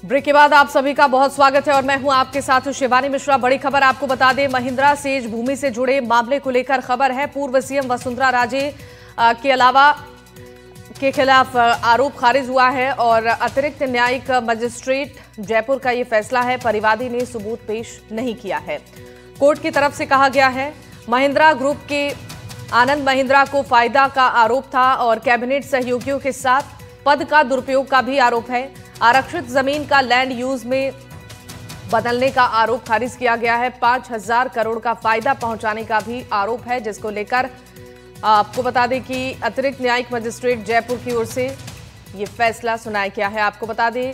Break के बाद आप सभी का बहुत स्वागत है और मैं हूं आपके साथ शिवानी मिश्रा। बड़ी खबर आपको बता दें, महिंद्रा सेज भूमि से जुड़े मामले को लेकर खबर है। पूर्व सीएम वसुंधरा राजे के अलावा के खिलाफ आरोप खारिज हुआ है और अतिरिक्त न्यायिक मजिस्ट्रेट जयपुर का ये फैसला है। परिवादी ने सबूत पेश नहीं किया है। कोर्ट की तरफ से कहा गया है महिंद्रा ग्रुप के आनंद महिंद्रा को फायदा का आरोप था और कैबिनेट सहयोगियों के साथ पद का दुरुपयोग का भी आरोप है। आरक्षित जमीन का लैंड यूज में बदलने का आरोप खारिज किया गया है। 5,000 करोड़ का फायदा पहुंचाने का भी आरोप है, जिसको लेकर आपको बता दें कि अतिरिक्त न्यायिक मजिस्ट्रेट जयपुर की ओर से ये फैसला सुनाया गया है। आपको बता दें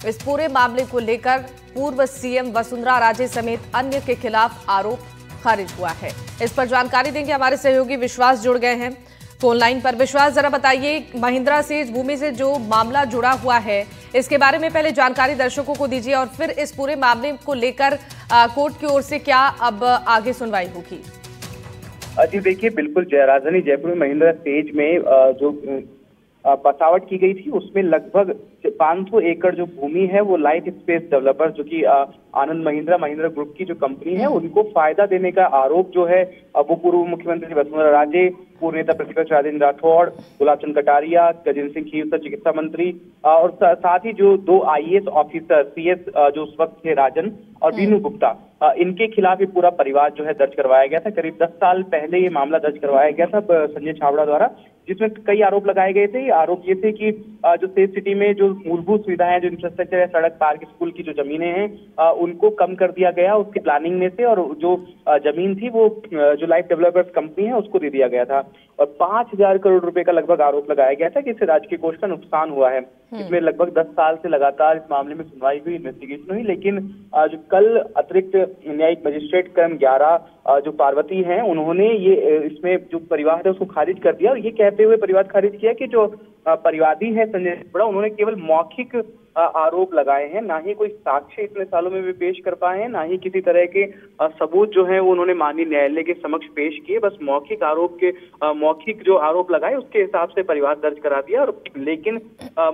इस पूरे मामले को लेकर पूर्व सीएम वसुंधरा राजे समेत अन्य के खिलाफ आरोप खारिज हुआ है। इस पर जानकारी देंगे हमारे सहयोगी विश्वास जुड़ गए हैं फोन लाइन पर। विश्वास, जरा बताइए महिंद्रा सेज भूमि से जो मामला जुड़ा हुआ है इसके बारे में पहले जानकारी दर्शकों को दीजिए और फिर इस पूरे मामले को लेकर कोर्ट की ओर से क्या अब आगे सुनवाई होगी। जी देखिए, बिल्कुल राजधानी जयपुर में महिंद्रा सेज में जो बसावट की गई थी उसमें लगभग 500 एकड़ जो भूमि है वो लाइफ स्पेस डेवलपर जो कि आनंद महिंद्रा ग्रुप की जो कंपनी है उनको फायदा देने का आरोप जो है वो पूर्व मुख्यमंत्री वसुंधरा राजे, पूर्व नेता प्रतिपक्ष राजेंद्र राठौड़, गुलाब चंद कटारिया, गजेंद्र सिंह खीरसर चिकित्सा मंत्री और साथ ही जो 2 IAS ऑफिसर CS जो उस वक्त थे राजन और बीनू गुप्ता, इनके खिलाफ ये पूरा परिवार जो है दर्ज करवाया गया था। करीब 10 साल पहले ये मामला दर्ज करवाया गया था संजय छाबड़ा द्वारा, जिसमें कई आरोप लगाए गए थे। आरोप ये थे कि जो सेज सिटी में जो मूलभूत सुविधाएं, जो इंफ्रास्ट्रक्चर है, सड़क, पार्क, स्कूल की जो जमीनें हैं उनको कम कर दिया गया उसकी प्लानिंग में से, और जो जमीन थी वो जो लाइफ डेवलपर्स कंपनी है उसको दे दिया गया था। और 5,000 करोड़ रुपए का लगभग आरोप लगाया गया था कि इससे राज्य के कोष का नुकसान हुआ है। इसमें लगभग 10 साल से लगातार इस मामले में सुनवाई हुई, इन्वेस्टिगेशन हुई, लेकिन जो कल अतिरिक्त न्यायिक मजिस्ट्रेट क्रम 11 जो पार्वती हैं उन्होंने ये इसमें जो परिवार है उसको खारिज कर दिया और ये कहते हुए परिवार खारिज किया कि जो परिवादी है संजय छाबड़ा, उन्होंने केवल मौखिक आरोप लगाए हैं, ना ही कोई साक्ष्य इतने सालों में भी पेश कर पाए हैं, ना ही किसी तरह के सबूत जो है वो उन्होंने माननीय न्यायालय के समक्ष पेश किए। बस मौखिक जो आरोप लगाए उसके हिसाब से परिवार दर्ज करा दिया। और लेकिन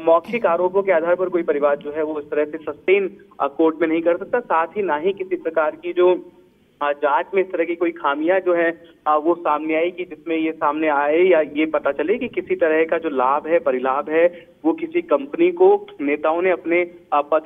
मौखिक आरोपों के आधार पर कोई परिवार जो है वो इस तरह से सस्टेन कोर्ट में नहीं कर सकता। साथ ही ना ही किसी प्रकार की जो जांच में इस तरह की कोई खामियां जो है वो सामने आएगी जिसमें ये सामने आए या ये पता चले कि किसी तरह का जो लाभ है, परिलाभ है, वो किसी कंपनी को नेताओं ने अपने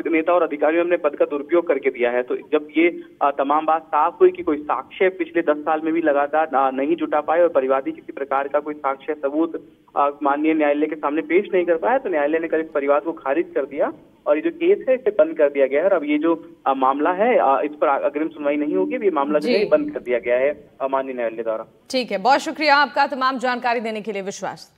नेता और अधिकारियों ने अपने पद का दुरुपयोग करके दिया है। तो जब ये तमाम बात साफ हुई कि कोई साक्ष्य पिछले 10 साल में भी लगातार नहीं जुटा पाए और परिवादी किसी प्रकार का कोई साक्ष्य सबूत माननीय न्यायालय के सामने पेश नहीं कर पाया, तो न्यायालय ने कल इस परिवार को खारिज कर दिया और ये जो केस है इसे बंद कर दिया गया है। और अब ये जो मामला है इस पर अग्रिम सुनवाई नहीं होगी, ये मामला जो है बंद कर दिया गया है माननीय न्यायालय द्वारा। ठीक है, बहुत शुक्रिया आपका तमाम जानकारी देने के लिए विश्वास।